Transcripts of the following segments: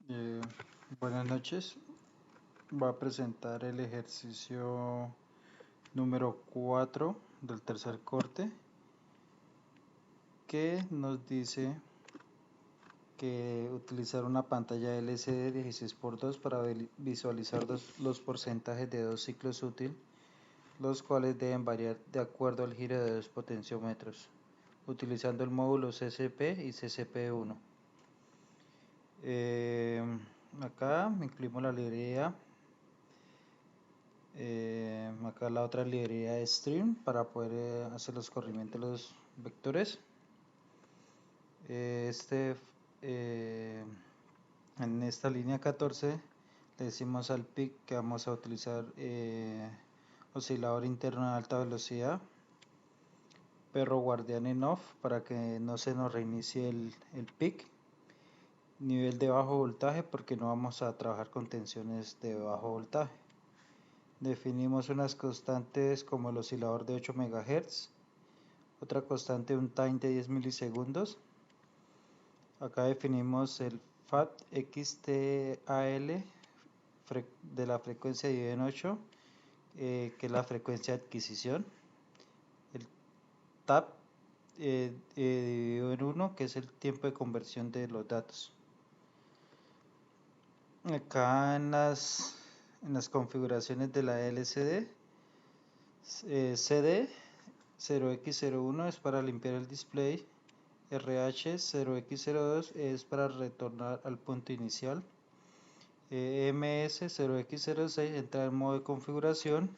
Eh, Buenas noches. Va a presentar el ejercicio número 4 del tercer corte que nos dice que utilizar una pantalla LCD 16:2 para visualizar los porcentajes de dos ciclos útiles, los cuales deben variar de acuerdo al giro de dos potenciómetros, utilizando el módulo CCP y CCP1. Eh, Acá incluimos la librería. Acá la otra librería de stream para poder hacer los corrimientos de los vectores. Eh, este, eh, en esta línea 14 le decimos al PIC que vamos a utilizar oscilador interno de alta velocidad, perro guardián en off para que no se nos reinicie el PIC, nivel de bajo voltaje porque no vamos a trabajar con tensiones de bajo voltaje. Definimos unas constantes como el oscilador de 8 MHz, otra constante un time de 10 milisegundos. Acá definimos el FAT XTAL de la frecuencia dividido en 8, que es la frecuencia de adquisición. El TAP dividido en 1, que es el tiempo de conversión de los datos. Acá en las configuraciones de la LCD, CD 0x01 es para limpiar el display, RH 0x02 es para retornar al punto inicial, MS 0x06 entra en modo de configuración,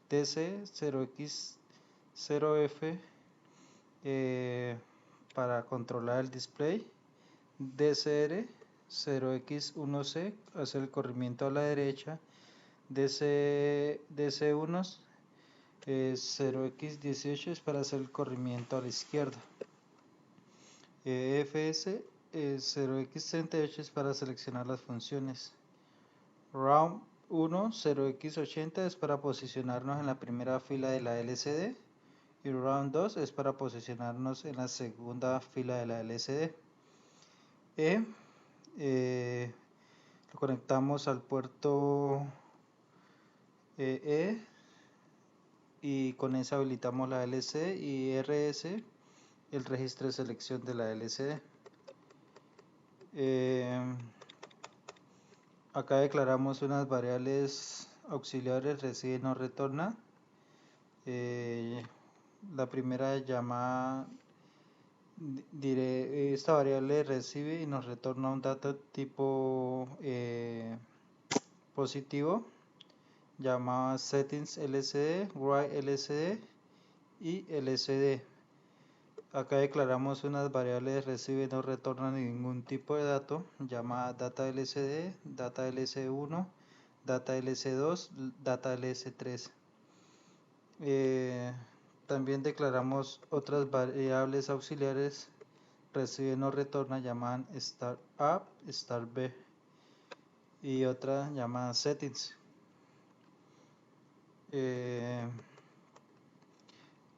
TC 0x0F para controlar el display, DCR 0x1C hacer el corrimiento a la derecha, DC1 0x18 es para hacer el corrimiento a la izquierda. FS 0x38 es para seleccionar las funciones. Round 1 0x80 es para posicionarnos en la primera fila de la LCD. Y Round 2 es para posicionarnos en la segunda fila de la LCD. Lo conectamos al puerto E y con eso habilitamos la LCD, y RS el registro de selección de la LCD. Acá declaramos unas variables auxiliares recibe y no retorna. La primera llama esta variable recibe y nos retorna un dato tipo positivo llamado settings LCD, write LCD y LCD. Acá declaramos unas variables recibe y no retorna ningún tipo de dato llamada data LCD, data LC1, data LC2, data LC3. También declaramos otras variables auxiliares recibe y no retorna llamadas start up, start b y otra llamada settings.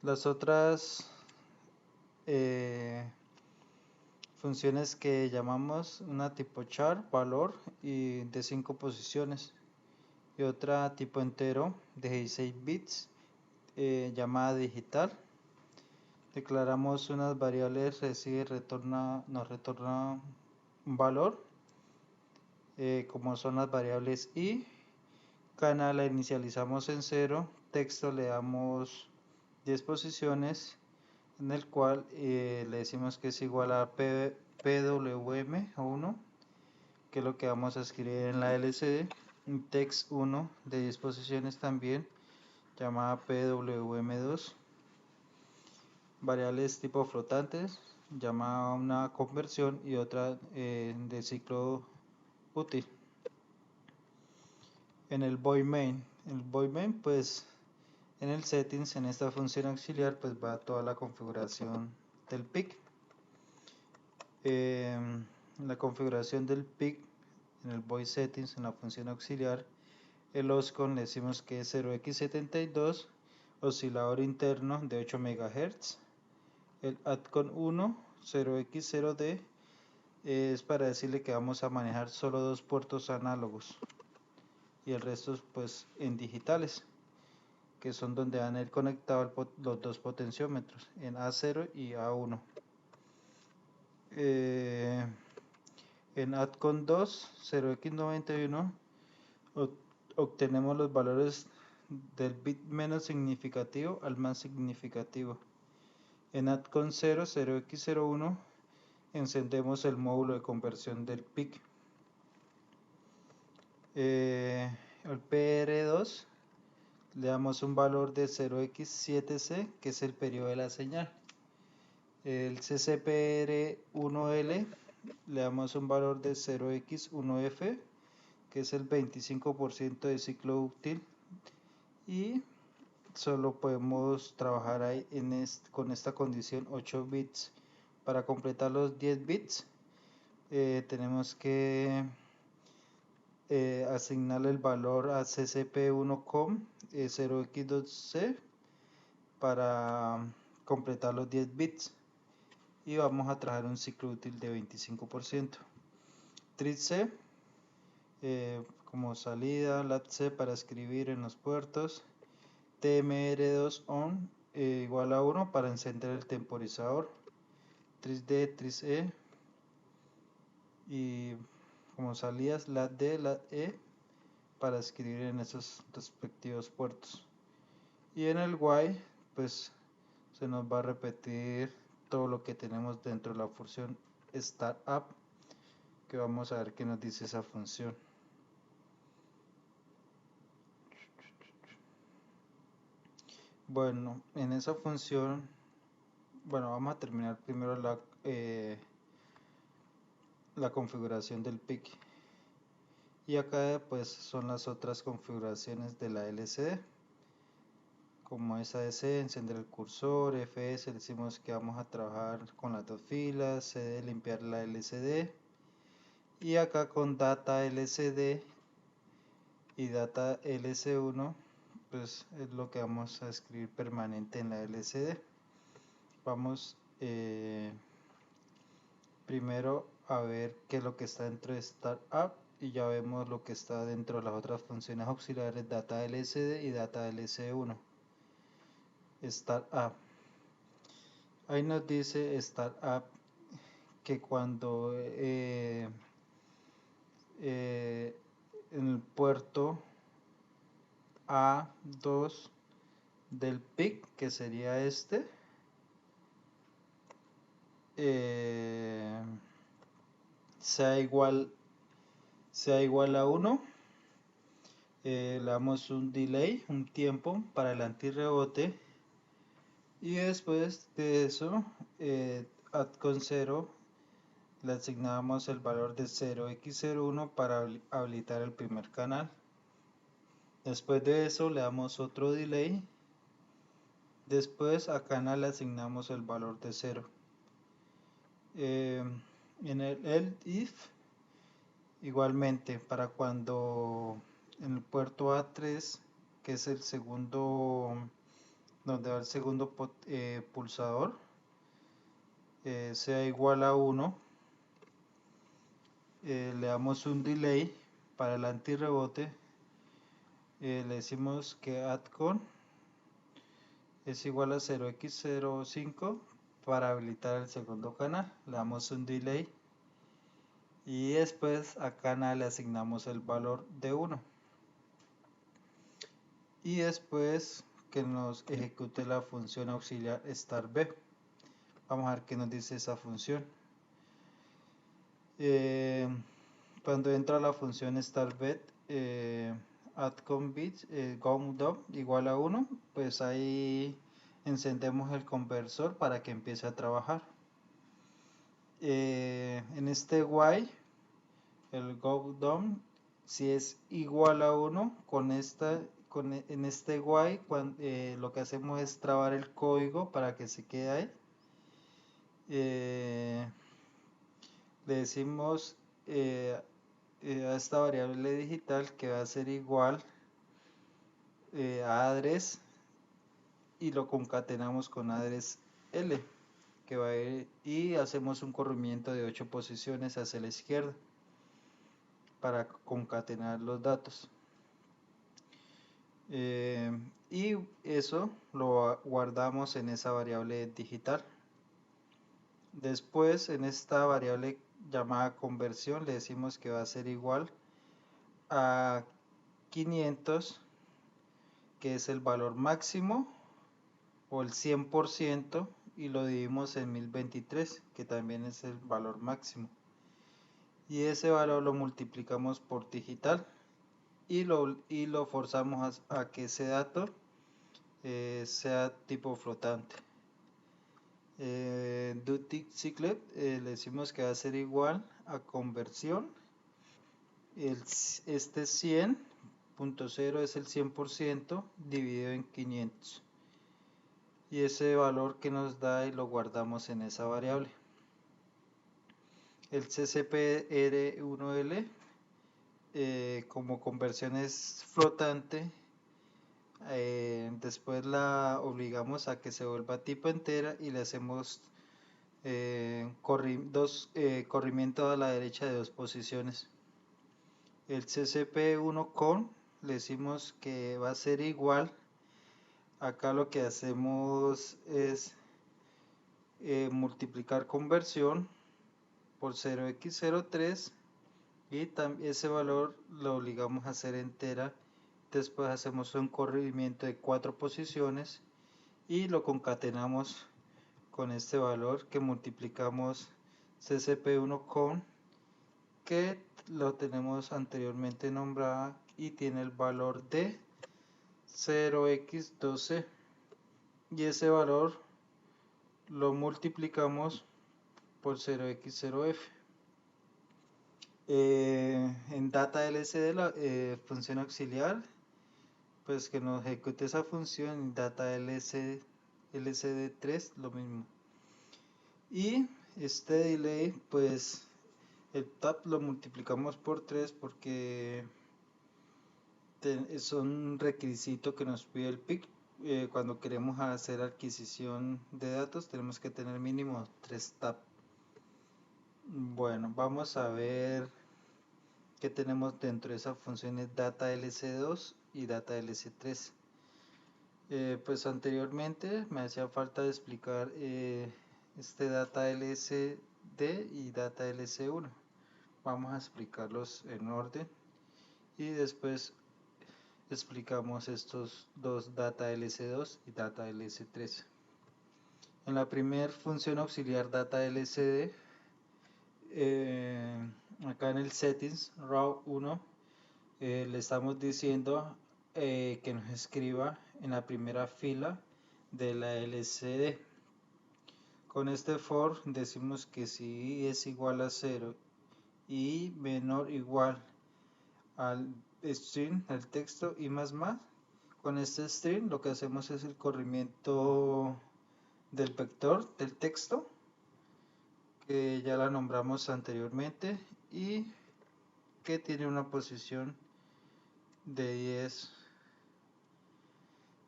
Las otras funciones que llamamos una tipo char, valor y de 5 posiciones, y otra tipo entero de 16 bits llamada digital. Declaramos unas variables recibe nos retorna un valor como son las variables i, cana la inicializamos en 0, texto le damos 10 posiciones, en el cual le decimos que es igual a PWM1, que es lo que vamos a escribir en la LCD, un text 1 de 10 posiciones también, llamada PWM2, variables tipo flotantes, llamada una conversión y otra de ciclo útil. En el void main, pues en el settings, en esta función auxiliar, pues va toda la configuración del PIC. La configuración del PIC en el void settings, en la función auxiliar, el OSCON le decimos que es 0x72, oscilador interno de 8 MHz, el ATCON 1 0x0D es para decirle que vamos a manejar solo 2 puertos análogos y el resto pues en digitales, que son donde van a ir conectados los dos potenciómetros, en A0 y A1. En ADCON 2 0x91 obtenemos los valores del bit menos significativo al más significativo. En ADCON 0 0x01 encendemos el módulo de conversión del PIC. Al PR2 le damos un valor de 0x7c, que es el periodo de la señal. El CCPR1L le damos un valor de 0x1f, que es el 25% de ciclo útil, y solo podemos trabajar ahí con esta condición 8 bits. Para completar los 10 bits tenemos que asignarle el valor a ccp1com 0x2c para completar los 10 bits, y vamos a trabajar un ciclo útil de 25%. TRIC como salida, LATC para escribir en los puertos, TMR2 on igual a 1 para encender el temporizador, TRIC-D, TRIC-E, y como salidas LAT-D, LAT-E para escribir en esos respectivos puertos. Y en el while pues se nos va a repetir todo lo que tenemos dentro de la función startup, que vamos a ver qué nos dice esa función. Bueno, en esa función, bueno, vamos a terminar primero la configuración del PIC, y acá pues son las otras configuraciones de la LCD, como SADC, encender el cursor, FS, decimos que vamos a trabajar con las dos filas, CD, limpiar la LCD, y acá con data LCD y data LC1 pues es lo que vamos a escribir permanente en la LCD. Vamos primero a ver qué es lo que está dentro de Startup, y ya vemos lo que está dentro de las otras funciones auxiliares data LCD y data LC1. Startup, ahí nos dice Startup que cuando en el puerto A2 del PIC, que sería este, sea igual a 1, le damos un delay, un tiempo para el antirrebote, y después de eso con 0 le asignamos el valor de 0x01 para habilitar el primer canal. Después de eso le damos otro delay, después a canal le asignamos el valor de 0. En el if igualmente, para cuando en el puerto A3, que es el segundo, donde va el segundo pulsador, sea igual a 1, le damos un delay para el antirrebote, le decimos que ADCON es igual a 0x05 para habilitar el segundo canal, le damos un delay, y después a canal le asignamos el valor de 1, y después que nos ejecute la función auxiliar StartB. Vamos a ver qué nos dice esa función. Cuando entra la función StartB, ADCON bits GOMDOM igual a 1, pues ahí encendemos el conversor para que empiece a trabajar. En este while, el GOMDOM, si es igual a 1, en este while lo que hacemos es trabar el código para que se quede ahí. Le decimos a esta variable digital que va a ser igual a address, y lo concatenamos con address L, que va a ir, y hacemos un corrimiento de 8 posiciones hacia la izquierda para concatenar los datos. Y eso lo guardamos en esa variable digital. Después, en esta variable llamada conversión, le decimos que va a ser igual a 500, que es el valor máximo, o el 100%, y lo dividimos en 1023, que también es el valor máximo. Y ese valor lo multiplicamos por digital y lo forzamos a que ese dato sea tipo flotante. Duty cycle le decimos que va a ser igual a conversión. Este 100.0 es el 100% dividido en 500. Y ese valor que nos da y lo guardamos en esa variable. El CCPR1L, como conversión es flotante, después la obligamos a que se vuelva tipo entera y le hacemos corrimiento a la derecha de 2 posiciones. El CCP1 con le decimos que va a ser igual. Acá lo que hacemos es multiplicar conversión por 0x03 y ese valor lo obligamos a ser entera. Después hacemos un corrimiento de 4 posiciones y lo concatenamos con este valor que multiplicamos CCP1 con, que lo tenemos anteriormente nombrada y tiene el valor de 0x12, y ese valor lo multiplicamos por 0x0f. En data LCD, la función auxiliar, pues que nos ejecute esa función. En data LCD3 lo mismo. Y este delay, pues el tap lo multiplicamos por 3 porque es un requisito que nos pide el PIC. Cuando queremos hacer adquisición de datos tenemos que tener mínimo 3 tap. Bueno, vamos a ver qué tenemos dentro de esas funciones data LC2 y data LC3. Pues anteriormente me hacía falta explicar este data LCD y data LC1. Vamos a explicarlos en orden y después explicamos estos dos, data LC2 y data LC3. En la primera función auxiliar data LCD, acá en el settings row 1, le estamos diciendo que nos escriba en la primera fila de la LCD. Con este for decimos que si es igual a 0 y menor o igual al string, al texto y más, con este string lo que hacemos es el corrimiento del vector del texto, que ya la nombramos anteriormente y que tiene una posición de 10.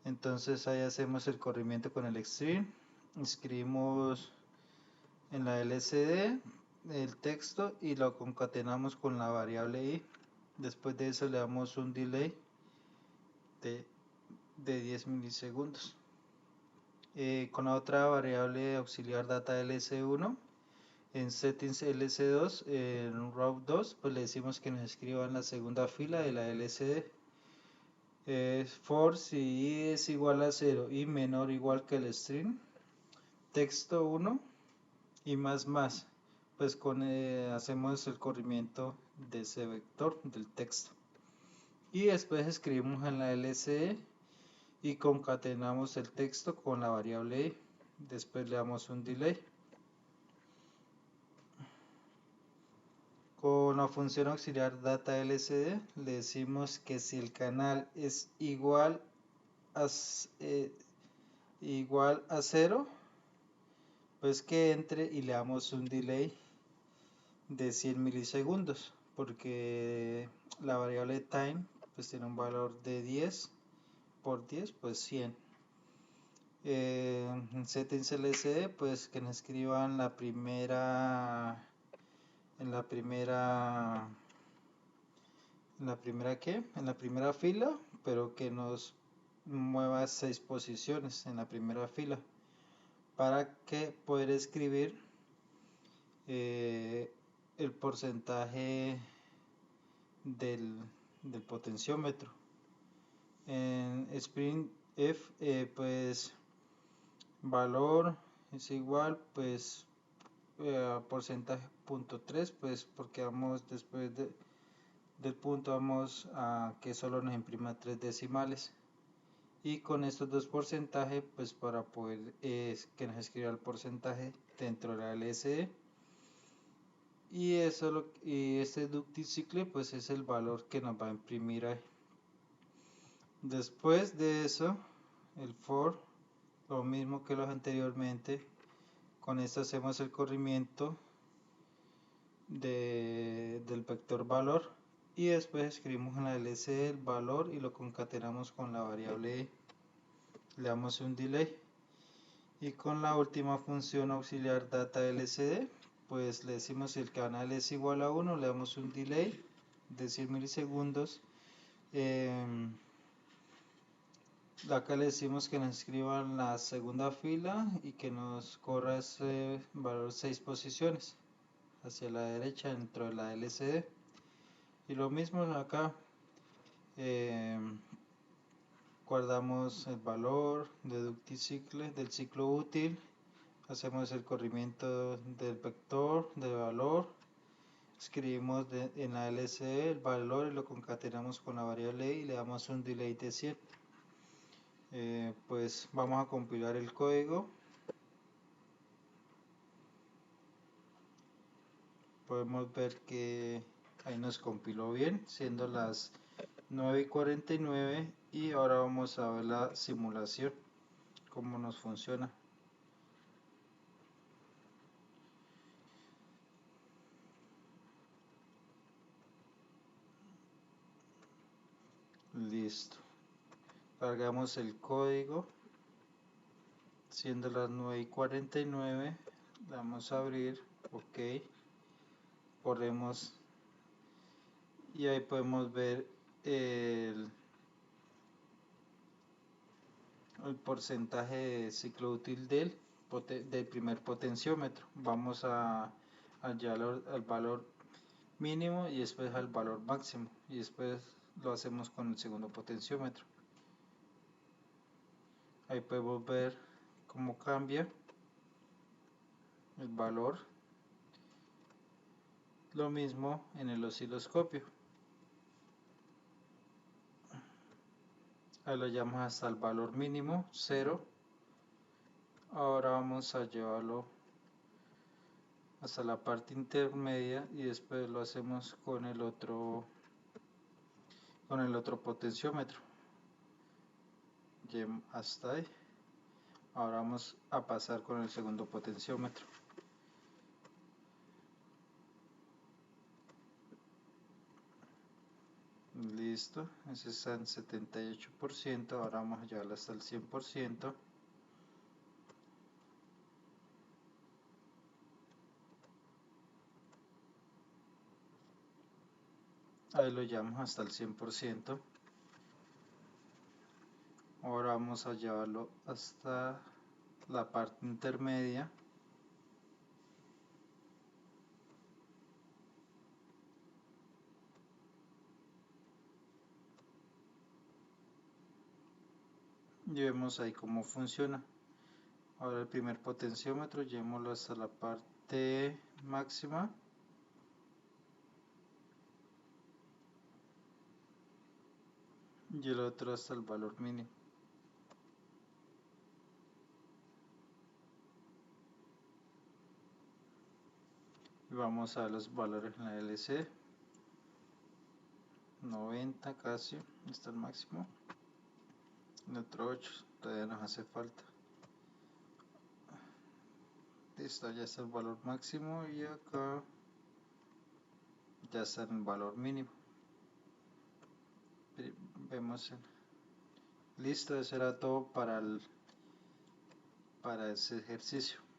Entonces ahí hacemos el corrimiento con el string, escribimos en la LCD el texto y lo concatenamos con la variable i. Después de eso le damos un delay de 10 milisegundos. Con la otra variable auxiliar data LC1, en settings LC2, en row 2, pues le decimos que nos escriba en la segunda fila de la LCD. For si i es igual a 0 y menor o igual que el string, texto 1 y más, pues hacemos el corrimiento de ese vector del texto. Y después escribimos en la LCD y concatenamos el texto con la variable i. Después le damos un delay. Con la función auxiliar data LCD le decimos que si el canal es igual a 0, pues que entre y le damos un delay de 100 milisegundos, porque la variable time pues tiene un valor de 10 por 10, pues 100. En settings LCD, pues que nos escriban en la primera fila, pero que nos mueva 6 posiciones en la primera fila para que poder escribir el porcentaje del, del potenciómetro. En SprintF, pues valor es igual, pues porcentaje .3, pues porque vamos después del punto vamos a que solo nos imprima 3 decimales, y con estos dos porcentajes pues para poder que nos escriba el porcentaje dentro de la LCD, y este ductil cycle pues es el valor que nos va a imprimir ahí. Después de eso, el for, lo mismo que los anteriormente, con esto hacemos el corrimiento del vector valor, y después escribimos en la LCD el valor y lo concatenamos con la variable le damos un delay, y con la última función auxiliar data LCD pues le decimos si el canal es igual a 1 le damos un delay de 100 milisegundos. Acá le decimos que nos escriba en la segunda fila y que nos corra ese valor 6 posiciones hacia la derecha dentro de la LCD. Y lo mismo acá, guardamos el valor del ciclo útil, hacemos el corrimiento del vector de valor, escribimos en la LCD el valor y lo concatenamos con la variable y le damos un delay de 100. Pues vamos a compilar el código. Podemos ver que ahí nos compiló bien, siendo las 9:49, y ahora vamos a ver la simulación, cómo nos funciona. Listo. Cargamos el código, siendo las 9:49, le vamos a abrir, ok, corremos y ahí podemos ver el porcentaje de ciclo útil del primer potenciómetro. Vamos a llevar al valor mínimo y después al valor máximo, y después lo hacemos con el segundo potenciómetro. Ahí podemos ver cómo cambia el valor. Lo mismo en el osciloscopio. Ahí lo llevamos hasta el valor mínimo 0. Ahora vamos a llevarlo hasta la parte intermedia y después lo hacemos con el otro potenciómetro. Hasta ahí. Ahora vamos a pasar con el segundo potenciómetro. Listo, ese está en 78%, ahora vamos a llevarlo hasta el 100%. Ahí lo llevamos hasta el 100%. Ahora vamos a llevarlo hasta la parte intermedia. Y vemos ahí cómo funciona. Ahora el primer potenciómetro llevémoslo hasta la parte máxima. Y el otro hasta el valor mínimo. Y vamos a ver los valores en la LC. 90 casi, está el máximo. El otro 8, todavía nos hace falta. Listo, ya está el valor máximo y acá ya está en el valor mínimo. Vemos listo, eso era todo para para ese ejercicio.